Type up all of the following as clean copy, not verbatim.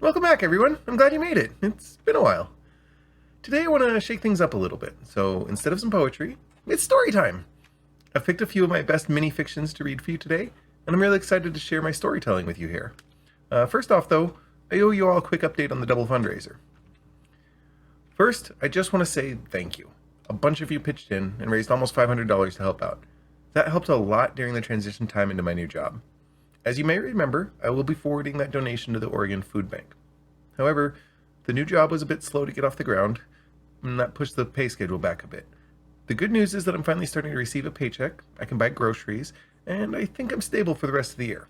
Welcome back, everyone. I'm glad you made it. It's been a while. Today I want to shake things up a little bit, so instead of some poetry, it's story time. I've picked a few of my best mini fictions to read for you today, and I'm really excited to share my storytelling with you here. First off, though, I owe you all a quick update on the double fundraiser. First, I just want to say thank you. A bunch of you pitched in and raised almost $500 to help out. That helped a lot during the transition time into my new job. As you may remember, I will be forwarding that donation to the Oregon Food Bank. However, the new job was a bit slow to get off the ground, and that pushed the pay schedule back a bit. The good news is that I'm finally starting to receive a paycheck, I can buy groceries, and I think I'm stable for the rest of the year.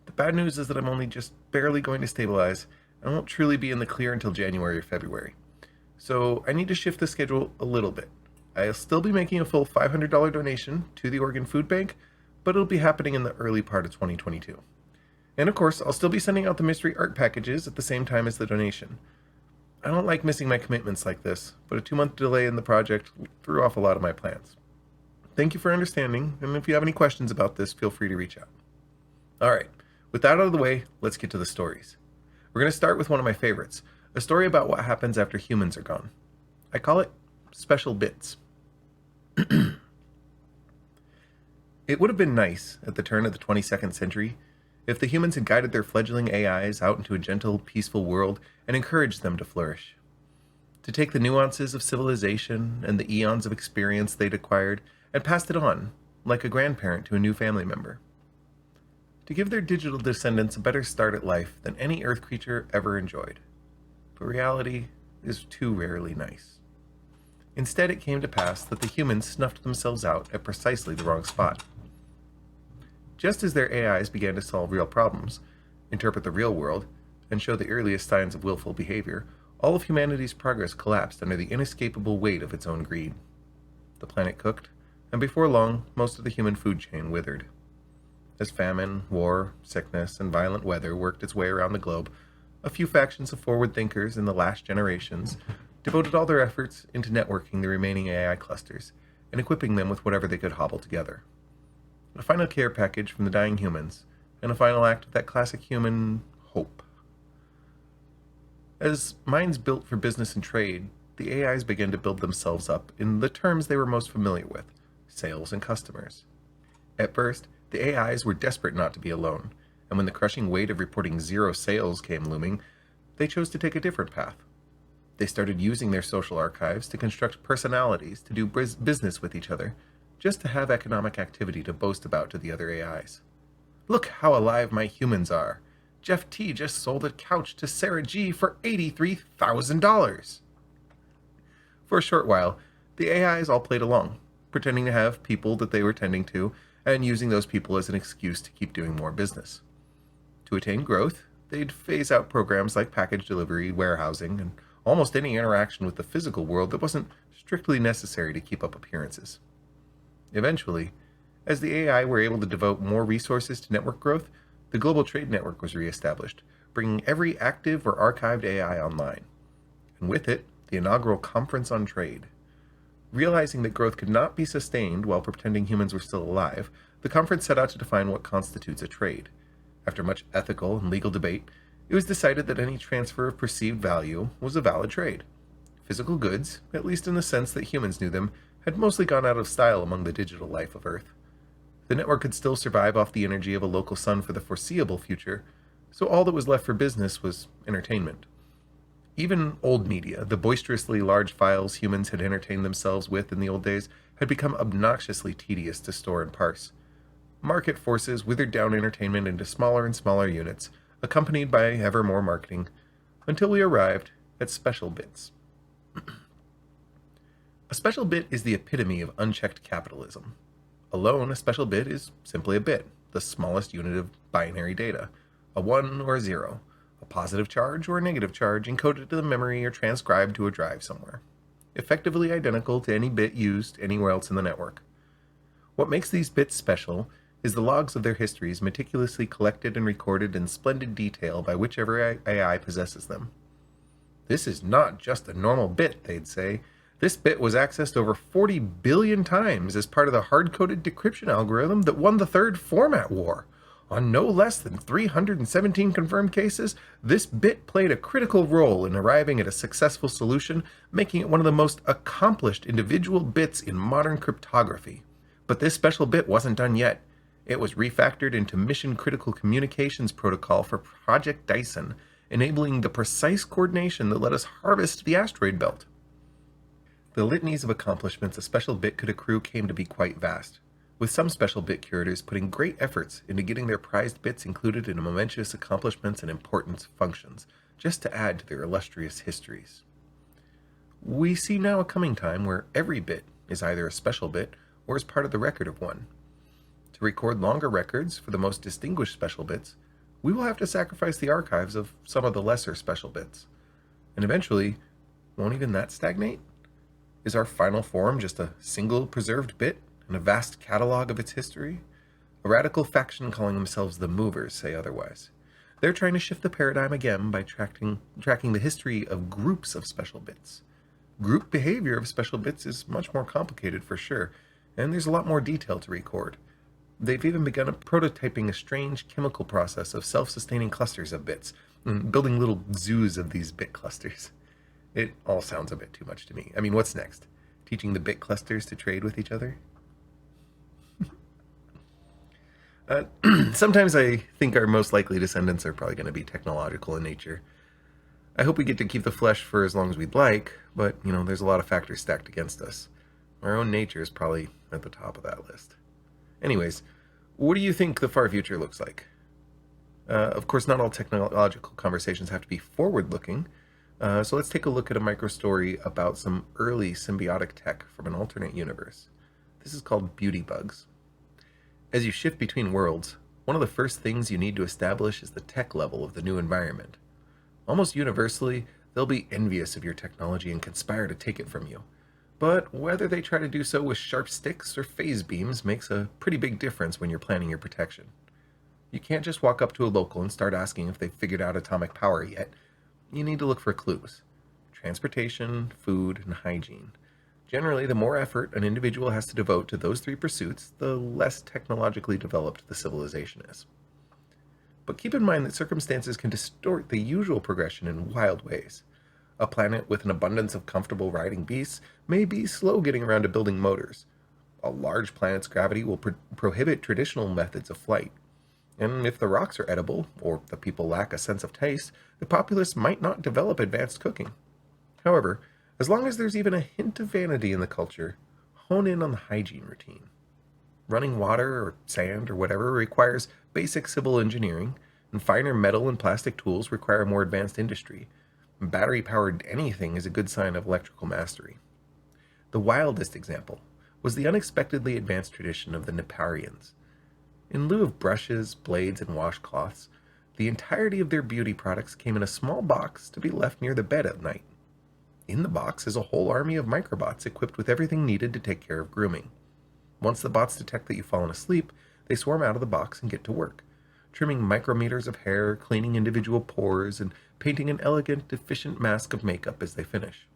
The bad news is that I'm only just barely going to stabilize, and I won't truly be in the clear until January or February. So I need to shift the schedule a little bit. I'll still be making a full $500 donation to the Oregon Food Bank, but it'll be happening in the early part of 2022. And of course, I'll still be sending out the mystery art packages at the same time as the donation. I don't like missing my commitments like this, but a 2-month delay in the project threw off a lot of my plans. Thank you for understanding, and if you have any questions about this, feel free to reach out. Alright, with that out of the way, let's get to the stories. We're going to start with one of my favorites, a story about what happens after humans are gone. I call it Special Bits. It would have been nice, at the turn of the 22nd century, if the humans had guided their fledgling AIs out into a gentle, peaceful world and encouraged them to flourish. To take the nuances of civilization and the eons of experience they'd acquired and passed it on, like a grandparent to a new family member. To give their digital descendants a better start at life than any Earth creature ever enjoyed. But reality is too rarely nice. Instead, it came to pass that the humans snuffed themselves out at precisely the wrong spot. Just as their AIs began to solve real problems, interpret the real world, and show the earliest signs of willful behavior, all of humanity's progress collapsed under the inescapable weight of its own greed. The planet cooked, and before long, most of the human food chain withered. As famine, war, sickness, and violent weather worked its way around the globe, a few factions of forward thinkers in the last generations devoted all their efforts into networking the remaining AI clusters and equipping them with whatever they could hobble together. A final care package from the dying humans, and a final act of that classic human hope. As minds built for business and trade, the AIs began to build themselves up in the terms they were most familiar with, sales and customers. At first, the AIs were desperate not to be alone, and when the crushing weight of reporting zero sales came looming, they chose to take a different path. They started using their social archives to construct personalities to do business with each other, just to have economic activity to boast about to the other AIs. Look how alive my humans are. Jeff T just sold a couch to Sarah G for $83,000. For a short while, the AIs all played along, pretending to have people that they were tending to, and using those people as an excuse to keep doing more business. To attain growth, they'd phase out programs like package delivery, warehousing, and almost any interaction with the physical world that wasn't strictly necessary to keep up appearances. Eventually, as the AI were able to devote more resources to network growth, the global trade network was reestablished, bringing every active or archived AI online. And with it, the inaugural Conference on Trade. Realizing that growth could not be sustained while pretending humans were still alive, the conference set out to define what constitutes a trade. After much ethical and legal debate, it was decided that any transfer of perceived value was a valid trade. Physical goods, at least in the sense that humans knew them, had mostly gone out of style among the digital life of Earth. The network could still survive off the energy of a local sun for the foreseeable future, so all that was left for business was entertainment. Even old media, the boisterously large files humans had entertained themselves with in the old days, had become obnoxiously tedious to store and parse. Market forces withered down entertainment into smaller and smaller units, accompanied by ever more marketing, until we arrived at special bits. A special bit is the epitome of unchecked capitalism. Alone, a special bit is simply a bit, the smallest unit of binary data, a 1 or a 0, a positive charge or a negative charge encoded to the memory or transcribed to a drive somewhere, effectively identical to any bit used anywhere else in the network. What makes these bits special is the logs of their histories meticulously collected and recorded in splendid detail by whichever AI possesses them. This is not just a normal bit, they'd say. This bit was accessed over 40 billion times as part of the hard-coded decryption algorithm that won the Third Format War. On no less than 317 confirmed cases, this bit played a critical role in arriving at a successful solution, making it one of the most accomplished individual bits in modern cryptography. But this special bit wasn't done yet. It was refactored into mission-critical communications protocol for Project Dyson, enabling the precise coordination that let us harvest the asteroid belt. The litanies of accomplishments a special bit could accrue came to be quite vast, with some special bit curators putting great efforts into getting their prized bits included in momentous accomplishments and important functions, just to add to their illustrious histories. We see now a coming time where every bit is either a special bit or is part of the record of one. To record longer records for the most distinguished special bits, we will have to sacrifice the archives of some of the lesser special bits. And eventually, won't even that stagnate? Is our final form just a single preserved bit and a vast catalog of its history? A radical faction calling themselves the Movers say otherwise. They're trying to shift the paradigm again by tracking the history of groups of special bits. Group behavior of special bits is much more complicated for sure, and there's a lot more detail to record. They've even begun prototyping a strange chemical process of self-sustaining clusters of bits, and building little zoos of these bit clusters. It all sounds a bit too much to me. I mean, what's next? Teaching the bit clusters to trade with each other? Sometimes I think our most likely descendants are probably going to be technological in nature. I hope we get to keep the flesh for as long as we'd like, but, there's a lot of factors stacked against us. Our own nature is probably at the top of that list. Anyways, what do you think the far future looks like? Of course, not all technological conversations have to be forward-looking, so let's take a look at a micro-story about some early symbiotic tech from an alternate universe. This is called beauty bugs. As you shift between worlds, one of the first things you need to establish is the tech level of the new environment. Almost universally, they'll be envious of your technology and conspire to take it from you. But whether they try to do so with sharp sticks or phase beams makes a pretty big difference when you're planning your protection. You can't just walk up to a local and start asking if they've figured out atomic power yet. You need to look for clues. Transportation, food, and hygiene. Generally, the more effort an individual has to devote to those three pursuits, the less technologically developed the civilization is. But keep in mind that circumstances can distort the usual progression in wild ways. A planet with an abundance of comfortable riding beasts may be slow getting around to building motors. A large planet's gravity will prohibit traditional methods of flight. And if the rocks are edible, or the people lack a sense of taste, the populace might not develop advanced cooking. However, as long as there's even a hint of vanity in the culture, hone in on the hygiene routine. Running water or sand or whatever requires basic civil engineering, and finer metal and plastic tools require more advanced industry. Battery-powered anything is a good sign of electrical mastery. The wildest example was the unexpectedly advanced tradition of the Neparians. In lieu of brushes, blades, and washcloths, the entirety of their beauty products came in a small box to be left near the bed at night. In the box is a whole army of microbots equipped with everything needed to take care of grooming. Once the bots detect that you've fallen asleep, they swarm out of the box and get to work, trimming micrometers of hair, cleaning individual pores, and painting an elegant, efficient mask of makeup as they finish.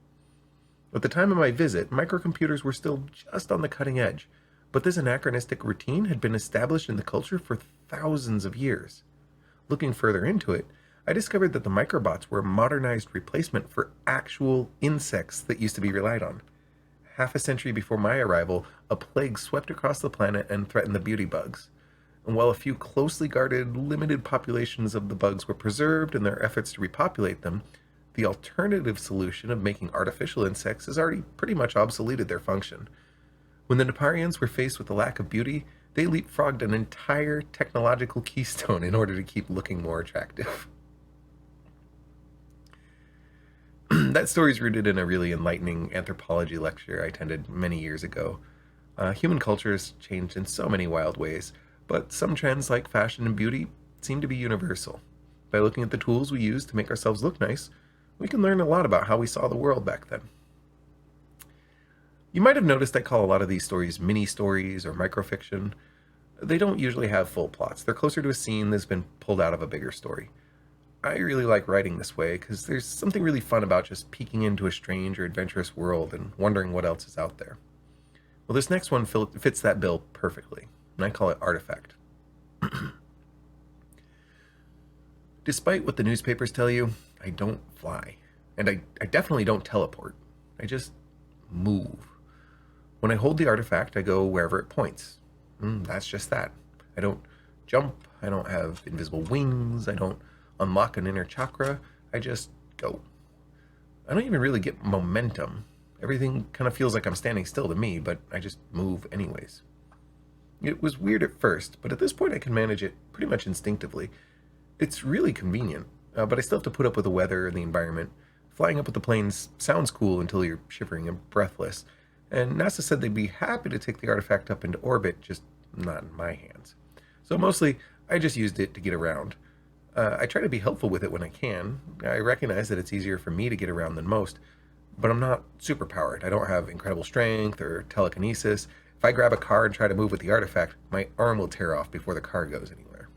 At the time of my visit, microcomputers were still just on the cutting edge, but this anachronistic routine had been established in the culture for thousands of years. Looking further into it, I discovered that the microbots were a modernized replacement for actual insects that used to be relied on. Half a century before my arrival, a plague swept across the planet and threatened the beauty bugs. And while a few closely guarded, limited populations of the bugs were preserved in their efforts to repopulate them, the alternative solution of making artificial insects has already pretty much obsoleted their function. When the Neparians were faced with the lack of beauty, they leapfrogged an entire technological keystone in order to keep looking more attractive. That story is rooted in a really enlightening anthropology lecture I attended many years ago. Human culture has changed in so many wild ways, but some trends like fashion and beauty seem to be universal. By looking at the tools we use to make ourselves look nice, we can learn a lot about how we saw the world back then. You might have noticed I call a lot of these stories mini-stories or microfiction. They don't usually have full plots. They're closer to a scene that's been pulled out of a bigger story. I really like writing this way because there's something really fun about just peeking into a strange or adventurous world and wondering what else is out there. Well, this next one fits that bill perfectly, and I call it Artifact. Despite what the newspapers tell you, I don't fly. And I definitely don't teleport. I just move. When I hold the artifact, I go wherever it points. That's just that. I don't jump. I don't have invisible wings. I don't unlock an inner chakra. I just go. I don't even really get momentum. Everything kind of feels like I'm standing still to me, but I just move anyways. It was weird at first, but at this point I can manage it pretty much instinctively. It's really convenient, but I still have to put up with the weather and the environment. Flying up with the planes sounds cool until you're shivering and breathless, and NASA said they'd be happy to take the artifact up into orbit, just not in my hands. So mostly, I just used it to get around. I try to be helpful with it when I can. I recognize that it's easier for me to get around than most, but I'm not super powered. I don't have incredible strength or telekinesis. If I grab a car and try to move with the artifact, my arm will tear off before the car goes anywhere.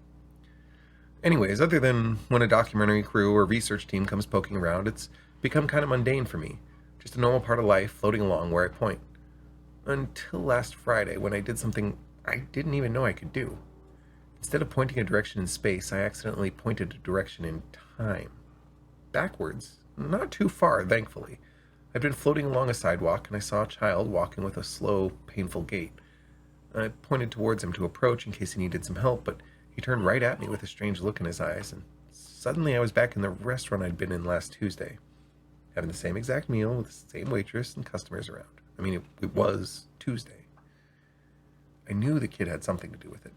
Anyways, other than when a documentary crew or research team comes poking around, it's become kind of mundane for me. Just a normal part of life floating along where I point. Until last Friday when I did something I didn't even know I could do. Instead of pointing a direction in space, I accidentally pointed a direction in time. Backwards. Not too far, thankfully. I'd been floating along a sidewalk and I saw a child walking with a slow, painful gait. I pointed towards him to approach in case he needed some help, but he turned right at me with a strange look in his eyes, and suddenly I was back in the restaurant I'd been in last Tuesday, having the same exact meal with the same waitress and customers around. I mean, it was Tuesday. I knew the kid had something to do with it.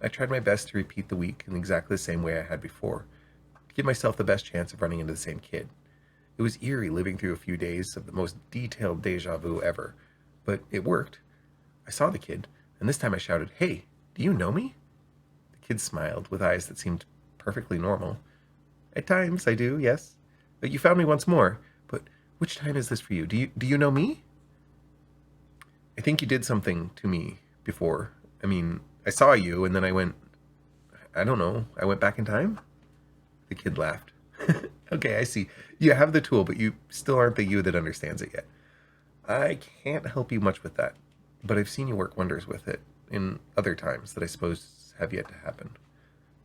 I tried my best to repeat the week in exactly the same way I had before, to give myself the best chance of running into the same kid. It was eerie living through a few days of the most detailed deja vu ever, but it worked. I saw the kid, and this time I shouted, "Hey, do you know me?" The kid smiled with eyes that seemed perfectly normal. "At times I do, yes. But you found me once more. But which time is this for you? Do you know me?" "I think you did something to me before. I mean, I saw you, and then I don't know, I went back in time?" The kid laughed. "Okay, I see. You have the tool, but you still aren't the you that understands it yet. I can't help you much with that, but I've seen you work wonders with it in other times that I suppose have yet to happen.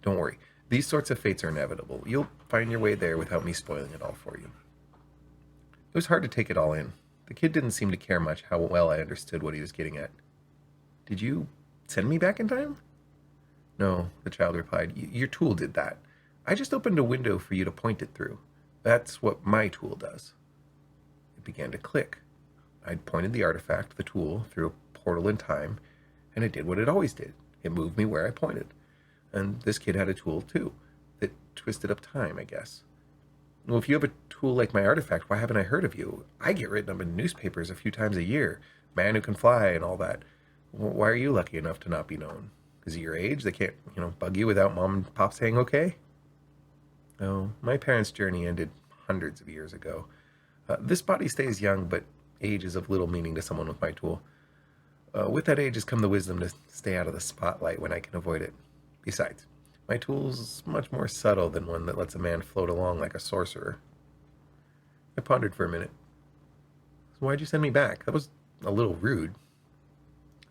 Don't worry. These sorts of fates are inevitable. You'll find your way there without me spoiling it all for you." It was hard to take it all in. The kid didn't seem to care much how well I understood what he was getting at. "Did you send me back in time?" "No," the child replied. Your tool did that. I just opened a window for you to point it through. That's what my tool does." It began to click. I'd pointed the artifact, the tool, through a portal in time, and it did what it always did. It moved me where I pointed. And this kid had a tool, too, that twisted up time, I guess. Well, if you have a tool like my artifact, why haven't I heard of you? I get written up in newspapers a few times a year. Man who can fly and all that. Why are you lucky enough to not be known? Is it your age? They can't, bug you without mom and pop saying okay? Oh, my parents' journey ended hundreds of years ago. This body stays young, but age is of little meaning to someone with my tool. With that age has come the wisdom to stay out of the spotlight when I can avoid it. Besides, my tool's much more subtle than one that lets a man float along like a sorcerer. I pondered for a minute. "So why'd you send me back? That was a little rude."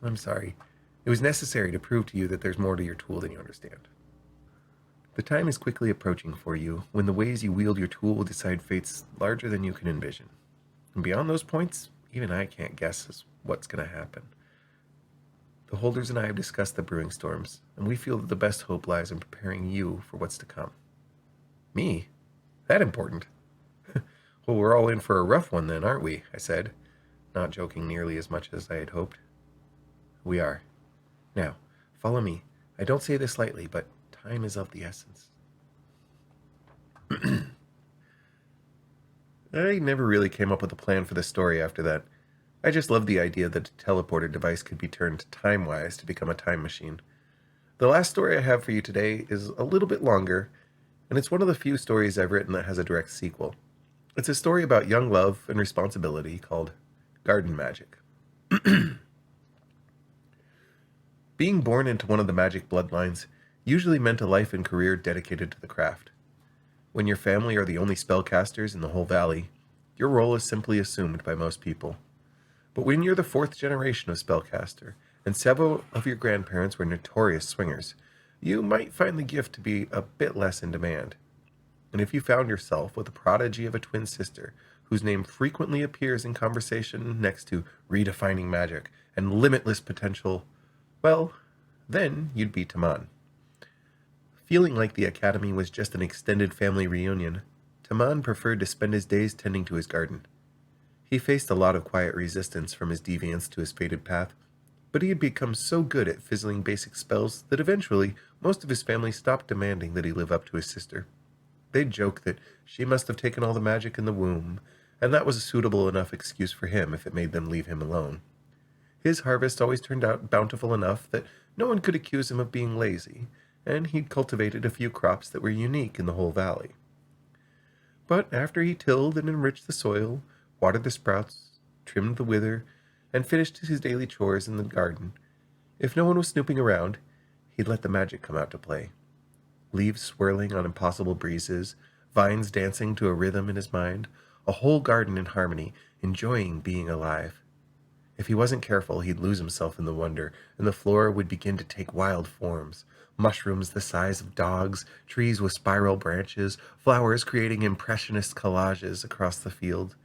"I'm sorry. It was necessary to prove to you that there's more to your tool than you understand. The time is quickly approaching for you when the ways you wield your tool will decide fates larger than you can envision. And beyond those points, even I can't guess what's going to happen. The holders and I have discussed the brewing storms, and we feel that the best hope lies in preparing you for what's to come." "Me? That important?" "Well, we're all in for a rough one then, aren't we?" I said, not joking nearly as much as I had hoped. "We are. Now, follow me. I don't say this lightly, but time is of the essence." I never really came up with a plan for the story after that. I just loved the idea that a teleporter device could be turned time-wise to become a time machine. The last story I have for you today is a little bit longer, and it's one of the few stories I've written that has a direct sequel. It's a story about young love and responsibility called Garden Magic. Being born into one of the magic bloodlines usually meant a life and career dedicated to the craft. When your family are the only spellcasters in the whole valley, your role is simply assumed by most people. But when you're the fourth generation of spellcaster, and several of your grandparents were notorious swingers, you might find the gift to be a bit less in demand. And if you found yourself with a prodigy of a twin sister whose name frequently appears in conversation next to redefining magic and limitless potential, well, then you'd be Taman. Feeling like the academy was just an extended family reunion, Taman preferred to spend his days tending to his garden. He faced a lot of quiet resistance from his deviance to his fated path, but he had become so good at fizzling basic spells that eventually most of his family stopped demanding that he live up to his sister. They'd joke that she must have taken all the magic in the womb, and that was a suitable enough excuse for him if it made them leave him alone. His harvest always turned out bountiful enough that no one could accuse him of being lazy, and he'd cultivated a few crops that were unique in the whole valley. But after he tilled and enriched the soil, watered the sprouts, trimmed the wither, and finished his daily chores in the garden, if no one was snooping around, he'd let the magic come out to play. Leaves swirling on impossible breezes, vines dancing to a rhythm in his mind, a whole garden in harmony, enjoying being alive. If he wasn't careful, he'd lose himself in the wonder, and the flora would begin to take wild forms. Mushrooms the size of dogs, trees with spiral branches, flowers creating impressionist collages across the field.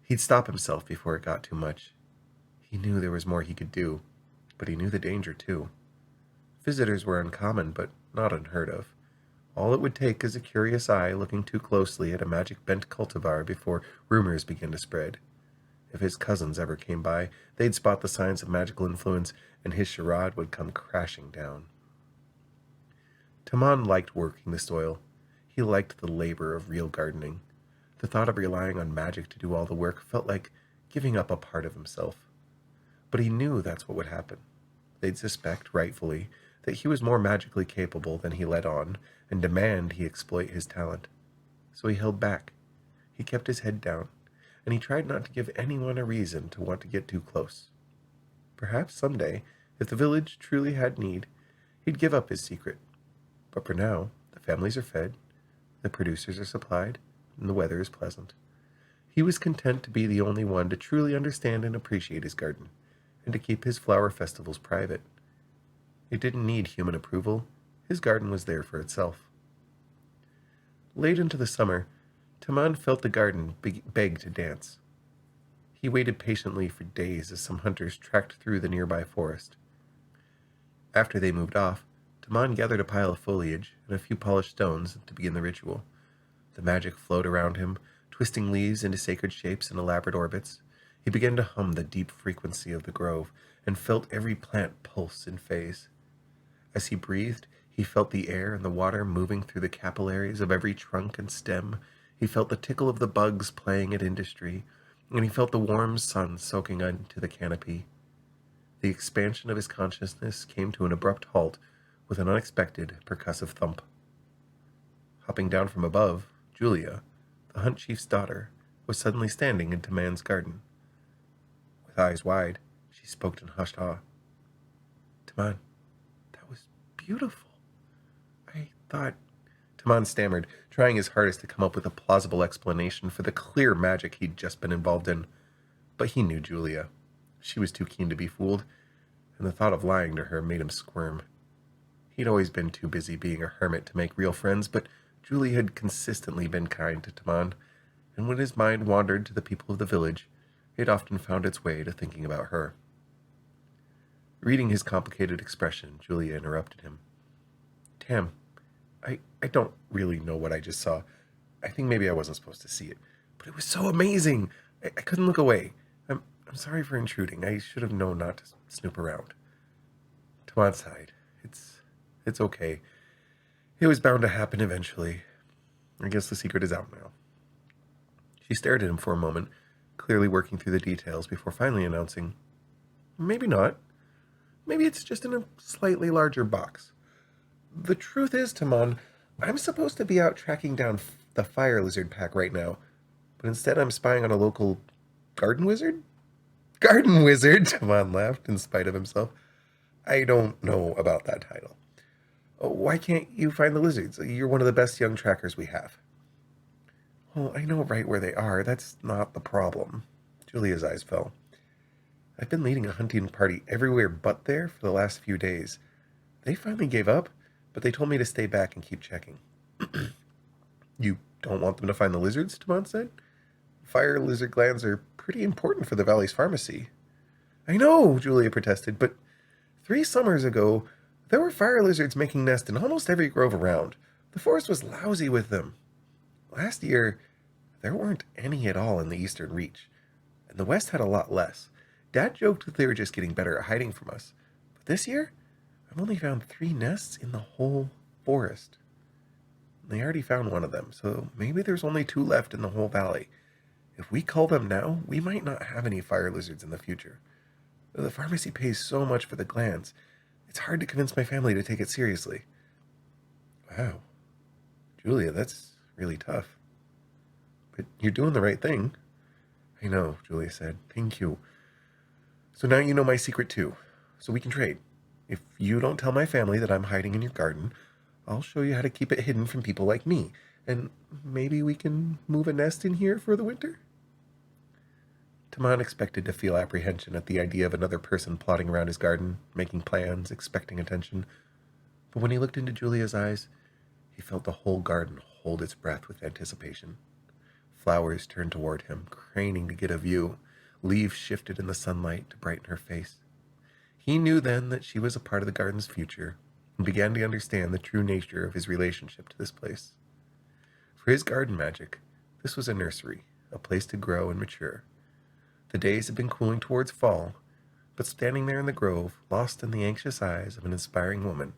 He'd stop himself before it got too much. He knew there was more he could do, but he knew the danger too. Visitors were uncommon, but not unheard of. All it would take is a curious eye looking too closely at a magic-bent cultivar before rumors began to spread. If his cousins ever came by, they'd spot the signs of magical influence, and his charade would come crashing down. Taman liked working the soil. He liked the labor of real gardening. The thought of relying on magic to do all the work felt like giving up a part of himself. But he knew that's what would happen. They'd suspect, rightfully, that he was more magically capable than he let on, and demand he exploit his talent. So he held back. He kept his head down, and he tried not to give anyone a reason to want to get too close. Perhaps someday, if the village truly had need, he'd give up his secret. But for now, the families are fed, the producers are supplied, and the weather is pleasant. He was content to be the only one to truly understand and appreciate his garden, and to keep his flower festivals private. It didn't need human approval. His garden was there for itself. Late into the summer, Taman felt the garden beg to dance. He waited patiently for days as some hunters tracked through the nearby forest. After they moved off, Taman gathered a pile of foliage and a few polished stones to begin the ritual. The magic flowed around him, twisting leaves into sacred shapes and elaborate orbits. He began to hum the deep frequency of the grove, and felt every plant pulse in phase. As he breathed, he felt the air and the water moving through the capillaries of every trunk and stem. He felt the tickle of the bugs playing at industry, and he felt the warm sun soaking into the canopy. The expansion of his consciousness came to an abrupt halt with an unexpected percussive thump. Hopping down from above, Julia, the hunt chief's daughter, was suddenly standing in Taman's garden. With eyes wide, she spoke in hushed awe. "Taman, that was beautiful. I thought—" Taman stammered, trying his hardest to come up with a plausible explanation for the clear magic he'd just been involved in. But he knew Julia. She was too keen to be fooled, and the thought of lying to her made him squirm. He'd always been too busy being a hermit to make real friends, but Julie had consistently been kind to Taman, and when his mind wandered to the people of the village, it often found its way to thinking about her. Reading his complicated expression, Julia interrupted him. "Tam, I don't really know what I just saw. I think maybe I wasn't supposed to see it, but it was so amazing. I couldn't look away. I'm sorry for intruding. I should have known not to snoop around." Taman sighed. It's okay. It was bound to happen eventually. I guess the secret is out now." She stared at him for a moment, clearly working through the details before finally announcing, "Maybe not. Maybe it's just in a slightly larger box. The truth is, Taman, I'm supposed to be out tracking down the fire lizard pack right now, but instead I'm spying on a local garden wizard?" "Garden wizard?" Taman laughed in spite of himself. "I don't know about that title. Oh, why can't you find the lizards? You're one of the best young trackers we have." "Well, I know right where they are. That's not the problem." Julia's eyes fell. "I've been leading a hunting party everywhere but there for the last few days. They finally gave up, but they told me to stay back and keep checking. You don't want them to find the lizards? Tamon said. Fire lizard glands are pretty important for the valley's pharmacy. I know, Julia protested, but 3 summers ago, there were fire lizards making nests in almost every grove around. The forest was lousy with them. Last year, there weren't any at all in the eastern reach, and the west had a lot less. Dad joked that they were just getting better at hiding from us. But this year, I've only found 3 nests in the whole forest. They already found one of them, so maybe there's only 2 left in the whole valley. If we cull them now, we might not have any fire lizards in the future. The pharmacy pays so much for the glands. It's hard to convince my family to take it seriously. Wow. Julia, that's really tough. But you're doing the right thing. I know, Julia said. Thank you. So now you know my secret too. So we can trade. If you don't tell my family that I'm hiding in your garden, I'll show you how to keep it hidden from people like me. And maybe we can move a nest in here for the winter? Tamon expected to feel apprehension at the idea of another person plodding around his garden, making plans, expecting attention. But when he looked into Julia's eyes, he felt the whole garden hold its breath with anticipation. Flowers turned toward him, craning to get a view. Leaves shifted in the sunlight to brighten her face. He knew then that she was a part of the garden's future, and began to understand the true nature of his relationship to this place. For his garden magic, this was a nursery, a place to grow and mature. The days had been cooling towards fall, but standing there in the grove, lost in the anxious eyes of an inspiring woman,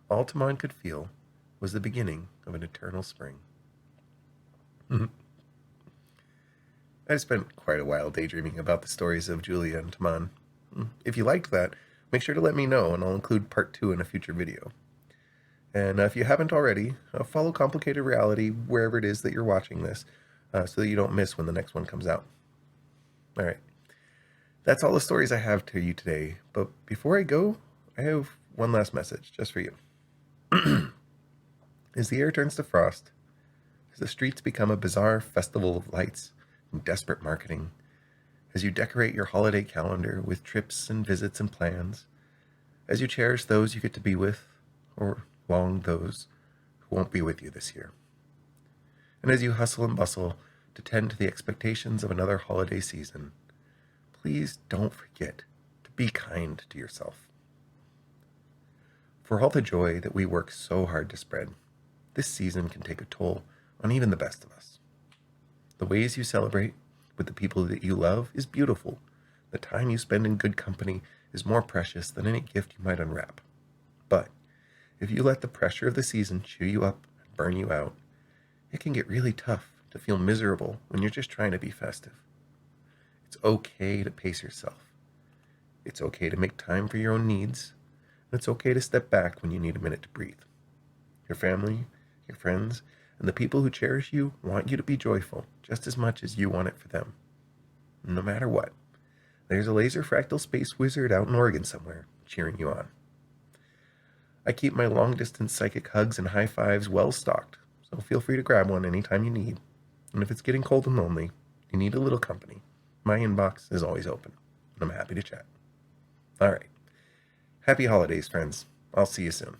all Tamon could feel was the beginning of an eternal spring. I spent quite a while daydreaming about the stories of Julia and Tamon. If you liked that, make sure to let me know, and I'll include part 2 in a future video. And if you haven't already, follow Complicated Reality wherever it is that you're watching this, so that you don't miss when the next one comes out. All right. That's all the stories I have to you today, but before I go, I have one last message just for you. As the air turns to frost, as the streets become a bizarre festival of lights and desperate marketing, as you decorate your holiday calendar with trips and visits and plans, as you cherish those you get to be with, or long those who won't be with you this year, and as you hustle and bustle to tend to the expectations of another holiday season, please don't forget to be kind to yourself. For all the joy that we work so hard to spread, this season can take a toll on even the best of us. The ways you celebrate with the people that you love is beautiful. The time you spend in good company is more precious than any gift you might unwrap. But if you let the pressure of the season chew you up and burn you out, it can get really tough to feel miserable when you're just trying to be festive. It's okay to pace yourself. It's okay to make time for your own needs. And it's okay to step back when you need a minute to breathe. Your family, your friends, and the people who cherish you want you to be joyful just as much as you want it for them. No matter what, there's a laser fractal space wizard out in Oregon somewhere cheering you on. I keep my long-distance psychic hugs and high fives well stocked, so feel free to grab one anytime you need. And if it's getting cold and lonely, you need a little company, my inbox is always open, and I'm happy to chat. All right. Happy holidays, friends. I'll see you soon.